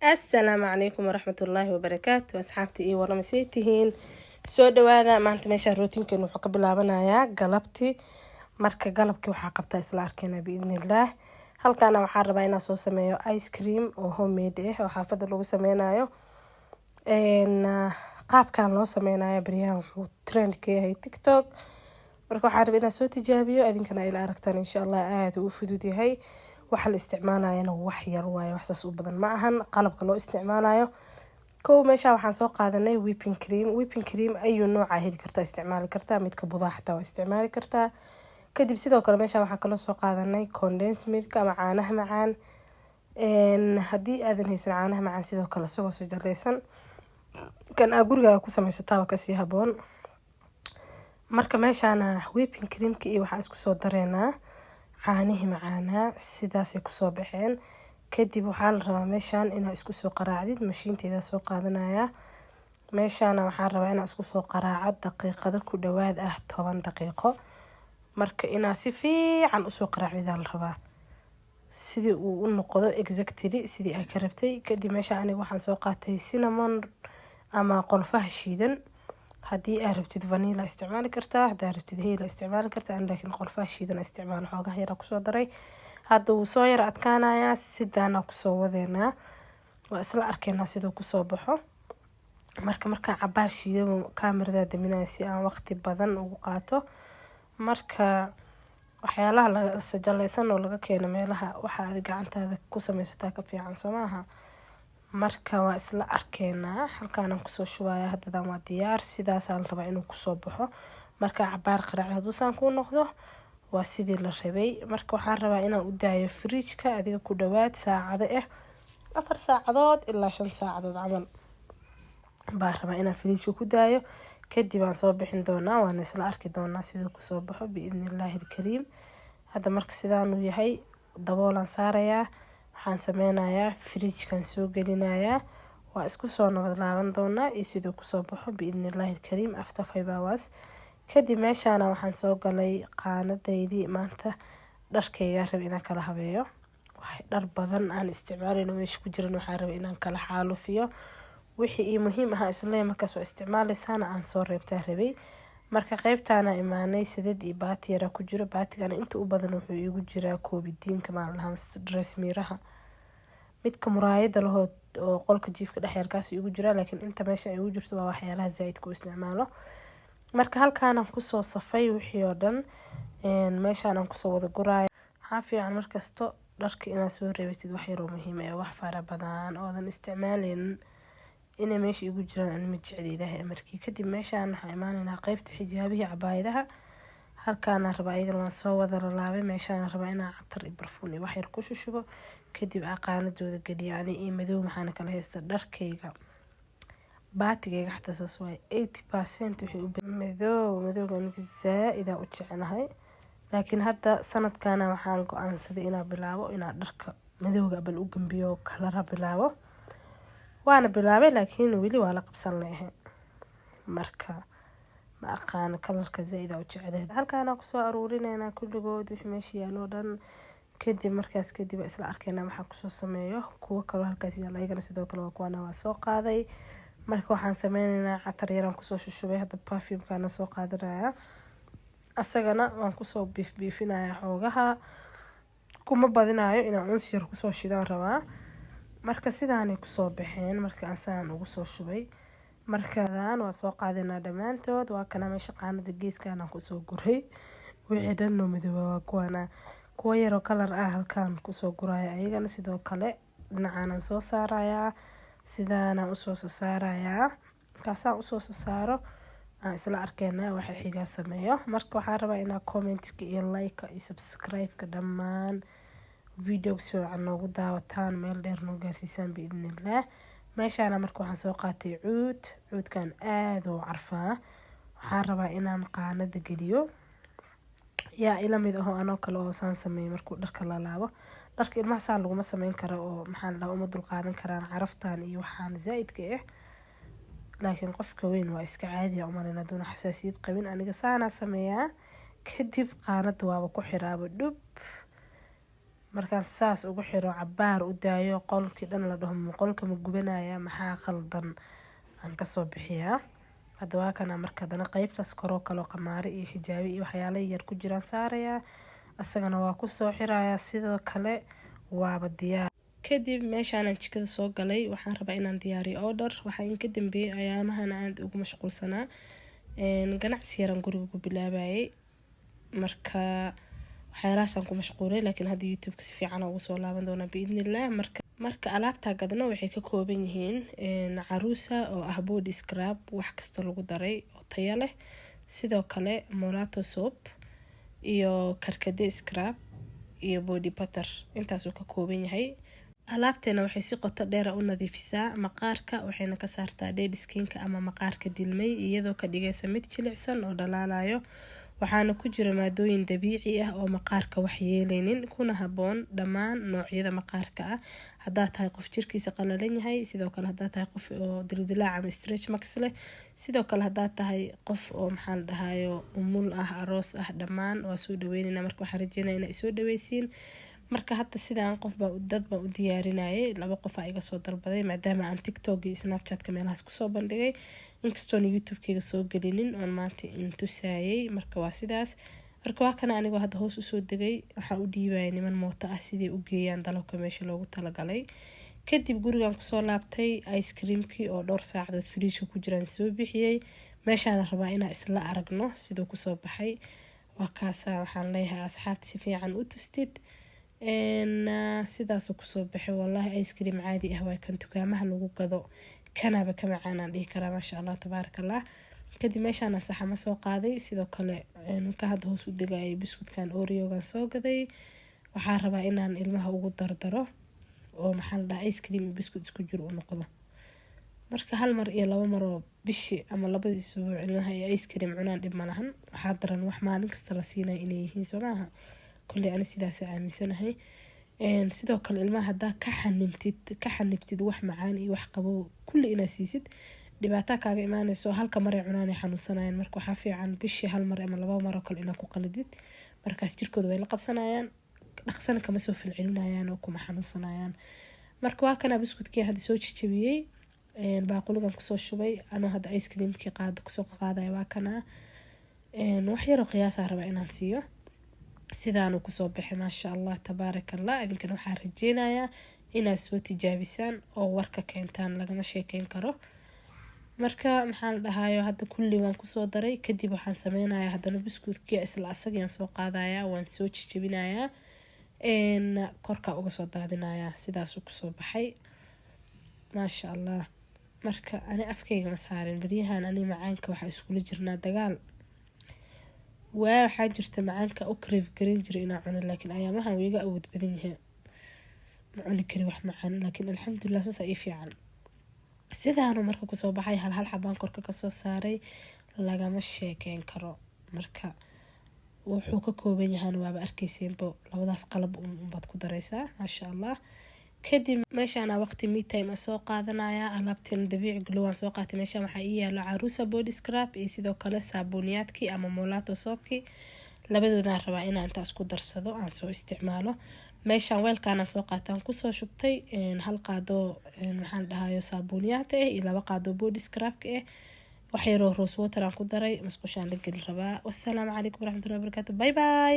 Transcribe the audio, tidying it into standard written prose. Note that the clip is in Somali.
السلام عليكم ورحمة الله وبركاته أصحابتي إيه والله مسيتهين soo dhawaada maanta meesha rootinkan wuxuu ka bilaabanayaa galabtii marka galabkii waxaa qabtaa isla arkayna biidnillaah halkaana waxaan rabaa inaan soo sameeyo ice cream oo homemade ah oo xaafada lagu sameynayo qaabkan loo sameynayo baryahan wuxuu trend ka yahay TikTok marka waxaan rabaa inaan soo tijaabiyo idinkana ila aragtaan insha Allah aad uu fudud yahay waxa la isticmaalayana wax yar waayo wax saas u badan ma ahan qalabka loo isticmaalayo kow meesha waxaan soo qaadanay whipping cream ayuu nooca heli kartaa isticmaali kartaa midka budaa xataa waa isticmaali kartaa kadib sidoo kale meesha waxaan kala soo qaadanay condensed milk ama caanaha macaan haddii aadan haysan caanaha macaan sidoo kale isagoo sajalaysan kan aa gurigaaga ku samaysataa kasii haboon marka meeshaana whipping creamka iyo waxaan isku soo dareynaa caanihi macaanaa sidaasay kusoo baxeen kadib waxaa la rabaa meeshaan inaa isku soo qaraacdid mashiinteeda soo qaadanaya meeshaana waxaan rabaa inaa isku soo qaraaco daqiiqado ku dhawaad 10 daqiiqo marka inaa si fiican usoo qaraacdidaa la rabaa sidii uu u noqdo exactly sidii ay ka rabtay kadib meesha aniga waxaan soo qaatay cinnamon ama qolfaha shiidan haddii aad rabtid vanilla isticmaali kartaa haddii aad rabtid heel isticmaali kartaa laakiin qolfaha shiidan isticmaal xoogaa yar kusoo daray hadda uu soo yar adkaanayaa sidaana kusoo wadeynaa waa isla arkaynaa siduu kusoo baxo marka cabaar shiido kaamirada daminaya si aan waqti badan ugu qaato marka waxyaalaha laga sajalaysan oo laga keeno meelaha waxa aad gacantaada ku samaysataa ka fiican soo maaha marka waa isla arkaynaa halkaan kusoo shubaya hadda waa diyaar sidaas la rabaa inuu kusoo baxo marka cabaar qaraac haduusan ku noqdo waa sidii la rabay marka waxaan rabaa inaan u daayo fridge-ka adiga ku dhawaad saacado 4 saacadood ilaa 5 saacadood camal baan rabaa inaan fridge-ka ku daayo kadib aan soo bixin doonaa waan isla arki doonaa siduu kusoo baxo biidnillaahi alkariim hadda marka sidaan uu yahay daboolan saarayaa waxaan sameynayaa fridge-kan soo gelinayaa waa isku soo nabad laaban doonaa iyo siduu kusoo baxo biidnillaahi alkariim after 5 hours kadib meeshaana waxaan soo galay qaanadaydii maanta dharkayga rab inaan kala habeeyo wax dhar badan aan isticmaaleyno meesha ku jiran waxaan rabaa inaan kala xaalufiyo wixii muhiim ah isla markaas oo isticmaaleysana aan soo reebtaa rabay marka qaybtaana imaanay sidad iyo baati yara ku jiro baatigana inta u badan wuxuu igu jiraa koobidiinka maalaha dress miraha midka muraayada laho oo qolka jiifka dhexyarkaas igu jira laakiin inta meesha ay ugu jirto waa waxyaalaha zaidka u isticmaalo marka halkaan aan kusoo safay wixii oo dhan meeshaan aan kusoo wada guraay waxaa fiican markasto dharka inaad soo reebatid wax yar oo muhiim ah wax fara badan oodan isticmaaleynin inay meesha igu jiraan aan ma jecli ilaahay amarkii kadib meeshaan waxaan imaanaynaa qaybta xijaabihi cabaayadaha halkaan aan rabaa iyagana waan soo wada lalaabay meeshaan aan rabaa inaan catar iyo barfuun iyo wax yar ku shushubo kadib aqaanadooda geliyo ani iyo madow maxaana kala haysta dharkayga baatigayga xataa saas waay 80% waxay u madowga aniga zaaida u jecelahay laakiin hadda sanadkaana waxaan go'aansaday inaan bilaabo inaan dharka madowga bal u gambiyo kalara bilaabo waana bilaabay laakiin weli waa la qabsan leeyahay marka ma aqaan kalarka zaaida u jecelahay halkaana ku soo aruurinayna kulligood wixii meesha yaalo dhan kadib markaas kadib isla arkayna waxa ku soo sameeyo kuwa kale halkaas yaala ayagana sidoo kale waa kuwana waa soo qaaday marka waxaan sameynaynaa catar yaraan kusoo shushubay hadda perfume-kaana soo qaadanaya asagana waan kusoo biifinayaa xoogaha kuma badinayo inaan uns yar kusoo shidaan rabaa marka sidaanay kusoo baxeen marka aan saan ugu soo shubay markaadaan waa soo qaadanaa dhammaantood waa kana meesha qaanada geeskaan aan kusoo guray wixii dhan noo madooba waa kuwa yaroo kalar ah halkaan kusoo guraya ayagana sidoo kale dhinacaanan soo saarayaa sidaana usoo saarayaa markaasaan usoo saaro aan isla arkaynaa waxa xigaa sameeyo marka waxaan rabaa inaa comment-ka iyo like iyo subscribe-ka dhammaan video-ga si fiican noogu daawataan meel dheer noo gaarsiisaan biidnillaah meeshaana marka waxaan soo qaatay cuudkan aad u carfaa waxaan rabaa inaan qaanada geliyo yaa ila mid ah anoo kale oo saan sameeyo markuu dharka la laabo dharka ilmaha saan laguma sameyn karo oo maxaa la uma dul qaadan karaan caraftan iyo waxaan zaaidka ah laakiin qofka weyn waa iska caadi u marina doona xasaasiyad qabin aniga saana sameeyaa kadib qaanada waaba ku xiraabo dhub markaan saas ugu xiro cabaar u daayo qolkii dhan la dhaho qolka ma gubanaya maxaa khaldan aan kasoo bixiyaa. hadda waa kana marka hadana qaybtaas koroo kaloo qamaari iyo xijaabi iyo waxyaalo yar ku jiraan saarayaa, asagana waa kusoo xirayaa sidoo kale waaba diyaar. kadib meeshaanan jikada soo galay waxaan rabaa inaan diyaariyo order. waxaa inka dambeeyay ayaamahan aad ugu mashquulsanaa ganacsi yaran guriga ku bilaabayay, marka waxyaalahaasaan ku mashquulay, laakiin hadda youtube-ka si fiican ugu soo laaban doonaa biidnillaah. marka alaabtaa gadno waxay ka kooban yihiin caruusa oo ah body scrub, wax kasta lagu daray oo tayo leh, sidoo kale molato soap iyo karkade scrub iyo body butter, intaasuu ka kooban yahay. alaabteena waxay si qoto dheera u nadiifisaa maqaarka, waxayna ka saartaa dead skinka ama maqaarka dilmay, iyadoo ka dhigaysa mid jilicsan oo dhalaalayo. waxaana ku jira maadooyin dabiici ah oo maqaarka wax yeeleynin, kuna haboon dhammaan noocyada maqaarka ah. haddaad tahay qof jirkiisa qalalan yahay, sidoo kale haddaad tahay qof oo dildilaac ama stretch marks leh, sidoo kale haddaad tahay qof oo maxaa la dhahayo umul ah, aroos ah, dhammaan waa soo dhaweynayna. marka waxaan rajeynaya inay soo dhaweysiin. marka hadda sidaan dad baan u diyaarinayay, 2 qof aa iga soo dalbaday maadaama aan tiktok iyo snapchat-ka meelahaas kusoo bandhigay, inkastoon youtube-keyga soo gelinin oon maanta intusaayay. marka waa sidaas. marka waa kana anigoo hadda hoos usoo degay, waxaa u dhiibaya niman mooto ah siday u geeyaan dalabka meesha loogu talagalay. kadib gurigan kusoo laabtay, ice creamkii oo dhowr saacadood firiishka ku jiraan soo bixiyey. meeshaana rabaa inaan isla aragno siduu kusoo baxay. waa kaasa, waxaan leeyahay asxaabta si fiican u tustid sidaasuu kusoo baxay. wallahi ice cream caadi ah waa kan dukaamaha lagu gado, kanaba ka macaanaan dhihi karaa, maasha allah tabaarakallah. kadib meeshaana saxama soo qaaday, sidoo kale ka hadda hoos u degayay biskutkan oreogan soo gaday. waxaa rabaa inaan ilmaha ugu dardaro oo maxaa la dhahaa ice cream iyo biskut isku jir u noqdo. marka 1 mar iyo 2 mar oo bishi ama 2 isbuuc ilmaha ay ice cream cunaan dhib malahan. waxaa daran wax maalin kasta la siinay inay yihiin soo maaha, kulli ani sidaas aaminsanahay. sidoo kale ilmaha haddaa ka xanibtid wax macaan iyo wax qabow kulli inaa siisid, dhibaato kaaga imaanayso. halka mar ay cunaan ay xanuunsanayaan. marka waxaa fiican bishii 1 mar ama 2 mar oo kale inaa ku qalidid, markaas jirkooda way la qabsanayaan, dhaqsana kama soo filcelinayaan oo kuma xanuunsanayaan. marka waa kana biskutkii hadda soo jijabiyey, baaquligan kusoo shubay, anoo hadda ice creamkii kusoo qaadaya. waa kana wax yaroo qiyaasaa rabaa inaan siiyo. sidaanuu kusoo baxay maasha allah tabaarakallah. idinkan waxaa rajeynayaa inaad soo tijaabisaan oo warka keentaan, lagama sheekeyn karo. marka maxaa la dhahayo hadda kulli waan kusoo daray. kadib waxaan sameynayaa haddana biskutkii isla asagiaan soo qaadayaa, waan soo jijabinayaa, korkaa uga soo daadinayaa. sidaasuu kusoo baxay maasha allah. marka ani afkeyga ma saarin baryahan, ani macaanka waxaa iskula jirnaa dagaal. waxaa jirta macaanka u crave garin jiray inaa cuno, laakiin ayaamahan wuu iga awood badan yahay, ma cuni kari wax macaan. laakiin alxamdulilah saas ii fiican. sidaanu marka kusoo baxay, hal xabaan korka kasoo saaray, lagama sheekeyn karo. marka wuxuu ka kooban yahaan waaba arkayseenbo, 2daas qalab unbaad ku dareysaa maasha allah. kadib meeshaana waqti me time soo qaadanaya. alaabteen dabiici glowaan soo qaatay. meeshaan waxaa ii yaalo caruusa body scrub iyo sidoo kale saabuniyaadkii ama molato soapkii, labadoodaan rabaa inaan intaas ku darsado aan soo isticmaalo. meeshaan weelkaana soo qaataan kusoo shubtay 1 qaado maxaa la dhahayo saabuniyaad iyo 2 qaado body scrubka wax yaroo rose water aan ku daray, musqushaan la gelin rabaa. wassalaamu calaykum waraxmatullahi wabarakaatu. bye bye.